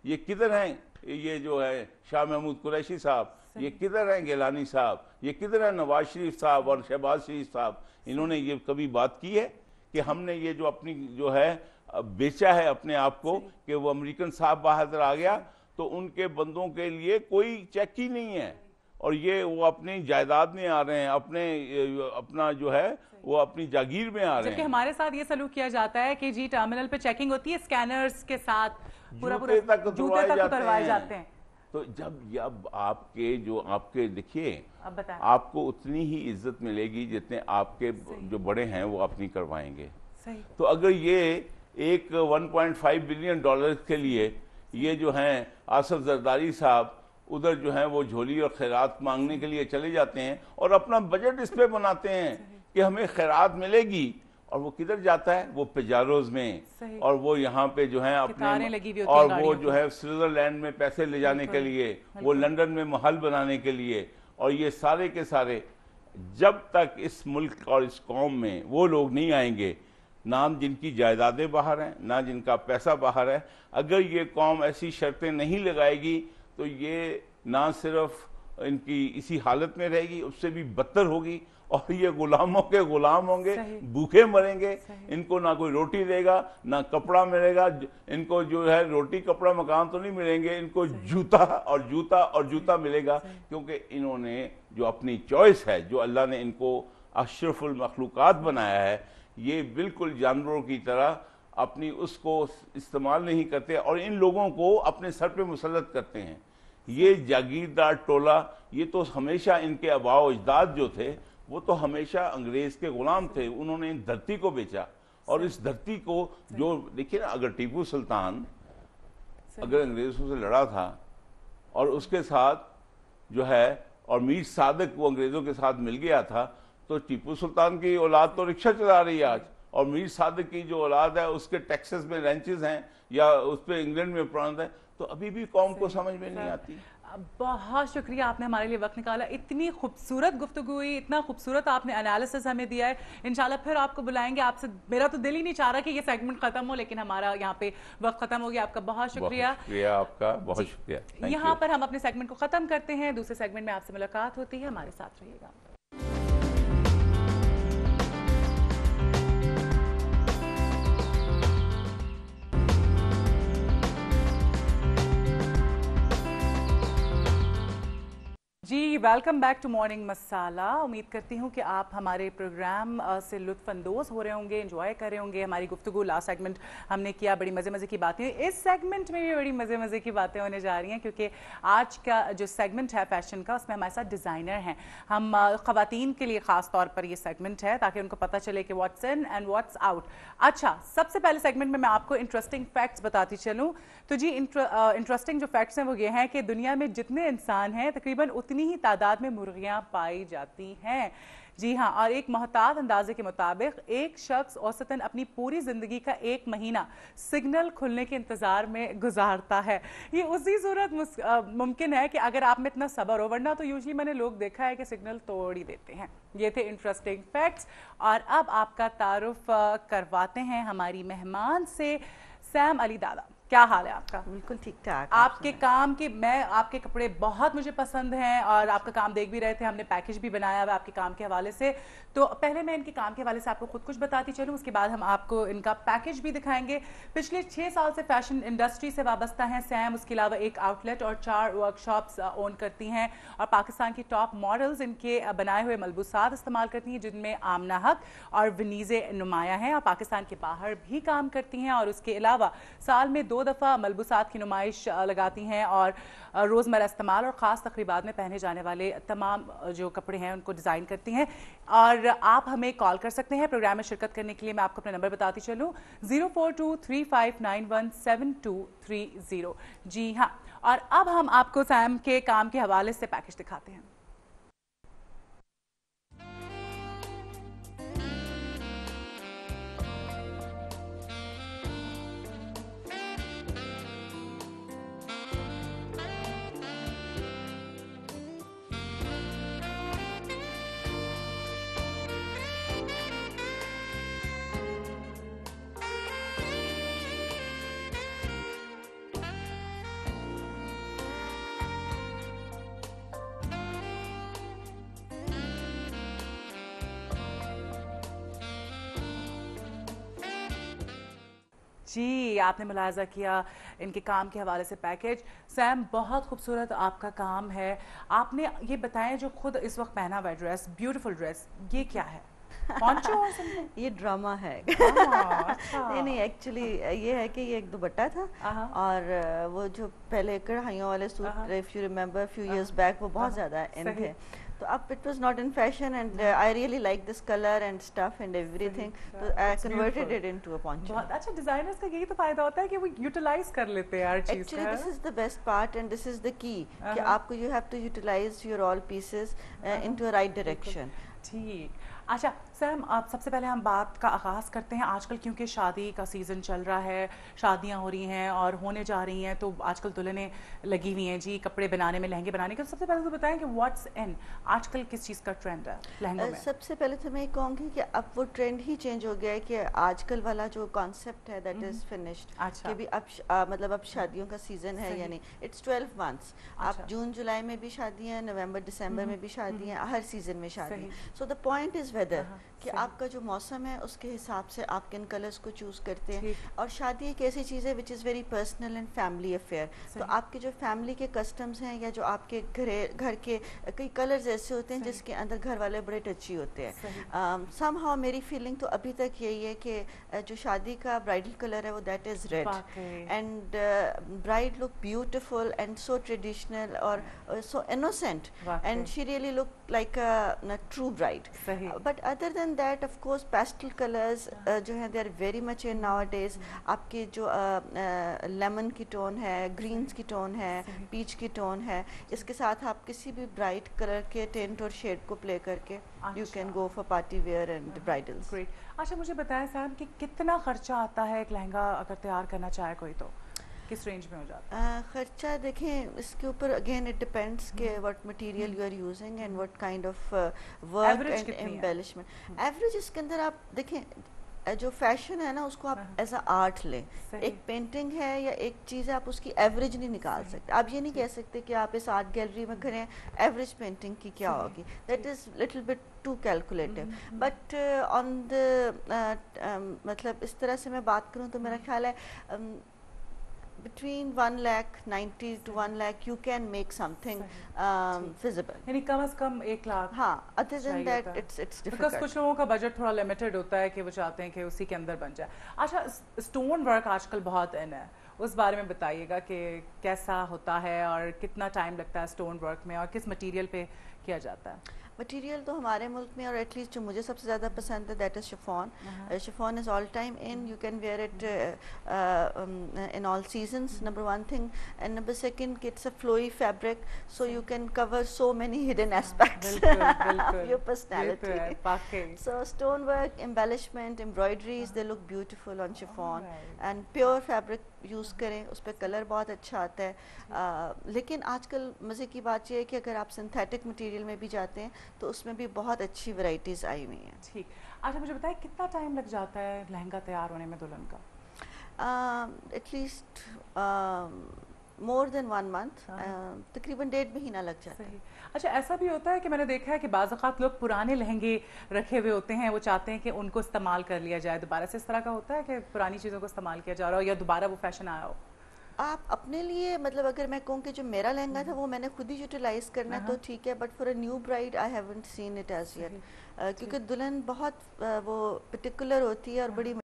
یہ کدھر ہیں یہ جو ہے شاہ محمود قریشی صاحب, یہ کدھر ہیں گیلانی صاحب, یہ کدھر ہیں نواز شریف صاحب اور شہباز شریف صاحب؟ انہوں نے یہ کبھی بات کی ہے کہ ہم نے یہ جو اپنی جو ہے بیچا ہے اپنے آپ کو کہ وہ امریکن صاحب باہر آ گیا تو ان کے بندوں کے لیے کوئی چیک ہی نہیں ہے, اور یہ وہ اپنی جائیداد میں آ رہے ہیں, اپنا جو ہے وہ اپنی جاگیر میں آ رہے ہیں. جبکہ ہمارے ساتھ یہ سلوک کیا جاتا ہے کہ جی ٹرمینل پہ چیکنگ ہوتی ہے, اسکینرز کے ساتھ جوتے تک اتروائے جاتے ہیں. تو جب آپ کے دیکھیے آپ کو اتنی ہی عزت ملے گی جتنے آپ کے جو بڑے ہیں وہ اپنی کروائیں گے. تو اگر یہ ایک 1.5 بلین ڈالر کے لیے یہ جو ہیں آصف زرداری صاحب ادھر جو ہیں وہ جھولی اور خیرات مانگنے کے لیے چلے جاتے ہیں اور اپنا بجٹ اس پہ بناتے ہیں کہ ہمیں خیرات ملے گی, اور وہ کدھر جاتا ہے؟ وہ پیجاروز میں, اور وہ یہاں پہ جو ہیں اپنے, اور وہ جو ہے سوئٹزرلینڈ میں پیسے لے جانے کے لیے, وہ لندن میں محل بنانے کے لیے, اور یہ سارے کے سارے جب تک اس ملک اور اس قوم میں وہ لوگ نہیں آئیں گے, نہ جن کی جائیدادیں باہر ہیں نہ جن کا پیسہ باہر ہے, اگر یہ قوم ایسی شرطیں نہیں لگائے گی تو یہ نہ صرف ان کی اسی حالت میں رہے گی, اس سے بھی بدتر ہوگی, اور یہ غلاموں کے غلام ہوں گے, بھوکے مریں گے, ان کو نہ کوئی روٹی دے گا نہ کپڑا ملے گا, ان کو جو ہے روٹی کپڑا مکان تو نہیں ملیں گے, ان کو جوتا اور جوتا اور جوتا ملے گا, کیونکہ انہوں نے جو اپنی چوائس ہے, جو اللہ نے ان کو اشرف المخلوقات بنایا ہے, یہ بالکل جانوروں کی طرح اپنی اس کو استعمال نہیں کرتے اور ان لوگوں کو اپنے سر پہ مسلط کرتے ہیں. یہ جاگیردار ٹولہ, یہ تو ہمیشہ ان کے آباء و اجداد جو تھے وہ تو ہمیشہ انگریز کے غلام تھے, انہوں نے ان دھرتی کو بیچا, اور اس دھرتی کو جو دیکھیے نا, اگر ٹیپو سلطان اگر انگریزوں سے لڑا تھا اور اس کے ساتھ جو ہے اور میر صادق وہ انگریزوں کے ساتھ مل گیا تھا, تو ٹیپو سلطان کی اولاد تو رکشہ چلا رہی ہے آج, اور میر صادق کی جو اولاد ہے اس کے ٹیکسس میں رینچز ہیں یا اس پہ انگلینڈ میں پراند ہے, تو ابھی بھی قوم کو سمجھ میں نہیں آتی. بہت شکریہ آپ نے ہمارے لیے وقت نکالا, اتنی خوبصورت گفتگو ہوئی, اتنا خوبصورت آپ نے انالیسس ہمیں دیا ہے. انشاءاللہ پھر آپ کو بلائیں گے, آپ سے میرا تو دل ہی نہیں چاہ رہا کہ یہ سیگمنٹ ختم ہو, لیکن ہمارا یہاں پہ وقت ختم ہو گیا. آپ کا بہت شکریہ. آپ کا بہت شکریہ. یہاں پر ہم اپنے سیگمنٹ کو ختم کرتے ہیں, دوسرے سیگمنٹ میں آپ سے ملاقات ہوتی ہے, ہمارے ساتھ رہیے گا. جی ویلکم بیک ٹو مارننگ مسالہ. امید کرتی ہوں کہ آپ ہمارے پروگرام سے لطف اندوز ہو رہے ہوں گے, انجوائے کر رہے ہوں گے. ہماری گفتگو لاسٹ سیگمنٹ ہم نے کیا, بڑی مزے کی باتیں, اس سیگمنٹ میں بھی بڑی مزے کی باتیں ہونے جا رہی ہیں, کیونکہ آج کا جو سیگمنٹ ہے فیشن کا, اس میں ہمارے ساتھ ڈیزائنر ہیں. ہم خواتین کے لیے خاص طور پر یہ سیگمنٹ ہے تاکہ ان کو پتہ چلے کہ what's in and what's out. اچھا, سب سے پہلے سیگمنٹ میں آپ کو انٹرسٹنگ فیکٹس بتاتی چلوں. تو جی انٹرسٹنگ جو فیکٹس ہیں وہ یہ ہیں کہ دنیا میں جتنے انسان ہیں تقریباً اتنی ہی تعداد میں مرغیاں پائی جاتی ہیں. جی ہاں, اور ایک محتاط اندازے کے مطابق ایک شخص اوسطاً اپنی پوری زندگی کا 1 مہینہ سگنل کھلنے کے انتظار میں گزارتا ہے. یہ اسی صورت ممکن ہے کہ اگر آپ میں اتنا صبر ہو, ورنہ تو یوزلی میں نے لوگ دیکھا ہے کہ سگنل توڑ ہی دیتے ہیں. یہ تھے انٹرسٹنگ فیکٹس, اور اب آپ کا تعارف کرواتے ہیں ہماری مہمان سے. سیم علی دادا, کیا حال ہے آپ کا؟ بالکل ٹھیک ٹھاک. آپ کے کام کی, میں آپ کے کپڑے بہت مجھے پسند ہیں, اور آپ کا کام دیکھ بھی رہے تھے, ہم نے پیکج بھی بنایا ہوا آپ کے کام کے حوالے سے. تو پہلے میں ان کے کام کے حوالے سے آپ کو خود کچھ بتاتی چلوں, اس کے بعد ہم آپ کو ان کا پیکج بھی دکھائیں گے. پچھلے 6 سال سے فیشن انڈسٹری سے وابستہ ہیں سیم. اس کے علاوہ ایک آؤٹ لیٹ اور 4 ورک شاپس اون کرتی ہیں, اور پاکستان کی ٹاپ ماڈلز ان کے بنائے ہوئے ملبوسات استعمال کرتی ہیں, جن میں آمنہ حق اور ونیزے نمایاں ہیں, اور پاکستان کے باہر بھی کام کرتی ہیں. اور اس کے علاوہ سال میں 2 دفعہ ملبوسات کی نمائش لگاتی ہیں, اور روزمرہ استعمال اور خاص تقریبات میں پہنے جانے والے تمام جو کپڑے ہیں ان کو ڈیزائن کرتی ہیں. اور آپ ہمیں کال کر سکتے ہیں پروگرام میں شرکت کرنے کے لیے. میں آپ کو اپنا نمبر بتاتی چلوں, 0423591730. جی ہاں, اور اب ہم آپ کو سیم کے کام کے حوالے سے پیکج دکھاتے ہیں. جی آپ نے ملاحظہ کیا ان کے کام کے حوالے سے پیکیج. سیم بہت خوبصورت آپ کا کام ہے. آپ نے یہ بتائیں جو خود اس وقت پہنا ہوا ڈریس, بیوٹیفل ڈریس, یہ کیا ہے؟ یہ ڈراما ہے. نہیں ایکچولی یہ ہے کہ یہ ایک دوپٹہ تھا اور وہ جو پہلے کڑھائیوں والے suit if you remember few years back وہ بہت زیادہ ان تھے, تو اب it was not in fashion and I really like this color and stuff and everything, so I converted it into a poncho. بہت اچھا. ڈیزائنرز کا یہی تو فائدہ ہوتا ہے کہ وہ یوٹیلائز کر لیتے ہیں ہر چیز کا. Actually this is the best part and this is the key کہ آپ کو you have to utilize your all pieces into a right direction. ٹھیک. اچھا سیم آپ سب سے پہلے ہم بات کا آغاز کرتے ہیں آج کل کیونکہ شادی کا سیزن چل رہا ہے, شادیاں ہو رہی ہیں اور ہونے جا رہی ہیں, تو آج کل دلہنیں لگی ہوئی ہیں جی کپڑے بنانے میں, لہنگے بنانے کے. سب سے پہلے تو بتائیں کہ واٹس ان آج کل کس چیز کا ٹرینڈ ہے لہنگوں میں؟ سب سے پہلے تو میں یہ کہوں گی کہ اب وہ ٹرینڈ ہی چینج ہو گیا ہے کہ آج کل والا جو کانسیپٹ ہے دیٹ از فنشڈ, کہ بھی اب مطلب اب شادیوں کا سیزن ہے, یعنی اٹس 12 months. آپ جون جولائی میں بھی شادی ہیں, نومبر دسمبر میں بھی شادی ہیں, ہر سیزن میں شادی ہیں. سو دا پوائنٹ از ویدر کہ آپ کا جو موسم ہے اس کے حساب سے آپ کن کلرز کو چوز کرتے ہیں. اور شادی ایک ایسی چیز ہے which is very personal and family affair, تو آپ کے جو فیملی کے کسٹمز ہیں یا جو آپ کے گھر کے کئی کلرز ایسے ہوتے ہیں جس کے اندر گھر والے بڑے ٹچی ہوتے ہیں. سم ہاؤ میری فیلنگ تو ابھی تک یہی ہے کہ جو شادی کا برائڈل کلر ہے وہ that is red, and bride look beautiful and so traditional اور so innocent, and she really look like a true bride. But other than that of course pastel colours جو ہیں they are very much in nowadays. آپ کی جو lemon کی tone ہے, Greens کی tone ہے, پیچ کی ٹون ہے, اس کے ساتھ آپ کسی بھی برائٹ کلر کے ٹینٹ اور شیڈ کو پلے کر کے you can go for party wear and bridals. اچھا مجھے بتائیں صاحب کہ کتنا خرچہ آتا ہے ایک لہنگا اگر تیار کرنا چاہے کوئی, تو کس رینج میں ہو جاتا ہے خرچہ؟ دیکھیں اس کے اوپر اگین اٹ ڈپینڈس کہ what material you are using and what kind of work and embellishment. Average اس کے اندر آپ دیکھیں جو فیشن ہے نا اس کو آپ ایز اے آرٹ لیں. ایک پینٹنگ ہے یا ایک چیز ہے, آپ اس کی ایوریج نہیں نکال سکتے. آپ یہ نہیں کہہ سکتے کہ آپ اس آرٹ گیلری میں کھڑے ہیں ایوریج پینٹنگ کی کیا ہوگی, that is little bit too calculative. But on the مطلب اس طرح سے میں بات کروں تو میرا خیال ہے between 1,90,000 to 1 lakh you can make something feasible. یعنی کم از کم 1 لاکھ. ہاں other than that it's difficult. Because کچھ لوگوں کا بجٹ تھوڑا لمیٹڈ ہوتا ہے کہ وہ چاہتے ہیں کہ اسی کے اندر بن جائے. اچھا اسٹون ورک آج کل بہت ان ہے, اس بارے میں بتائیے گا کہ کیسا ہوتا ہے اور کتنا ٹائم لگتا ہے اسٹون ورک میں اور کس مٹیریل پہ کیا جاتا ہے؟ مٹیریل تو ہمارے ملک میں اور ایٹ لیسٹ جو مجھے سب سے زیادہ پسند ہے that is chiffon. Chiffon is all time in, you can wear it in all seasons, number one thing. And number second it's a flowy fabric, so you can cover so many hidden aspects of your personality. So stone work, embellishment, embroideries, they look beautiful on chiffon. And pure fabric use کریں, اس پہ colour بہت اچھا آتا ہے. لیکن آج کل مزے کی بات یہ ہے کہ اگر آپ سنتھیٹک مٹیریل میں بھی جاتے ہیں تو اس میں بھی بہت اچھی ورائٹیز آئی ہوئی ہیں. ٹھیک. اچھا مجھے بتائیں کتنا ٹائم لگ جاتا ہے لہنگا تیار ہونے میں دلہن کا؟ At least more than 1 month, تقریباً 1.5 مہینہ لگ جاتا ہے. اچھا ایسا بھی ہوتا ہے کہ میں نے دیکھا ہے کہ بعض اوقات لوگ پرانے لہنگے رکھے ہوئے ہوتے ہیں, وہ چاہتے ہیں کہ ان کو استعمال کر لیا جائے دوبارہ سے, اس طرح کا ہوتا ہے کہ پرانی چیزوں کو استعمال کیا جا رہا ہو یا دوبارہ وہ فیشن آیا ہو؟ آپ اپنے لیے مطلب اگر میں کہوں کہ جو میرا لہنگا تھا وہ میں نے خود ہی یوٹیلائز کرنا تو ٹھیک ہے, but for a new bride I haven't seen it as yet, کیونکہ دلہن بہت وہ پرٹیکولر ہوتی ہے اور بڑی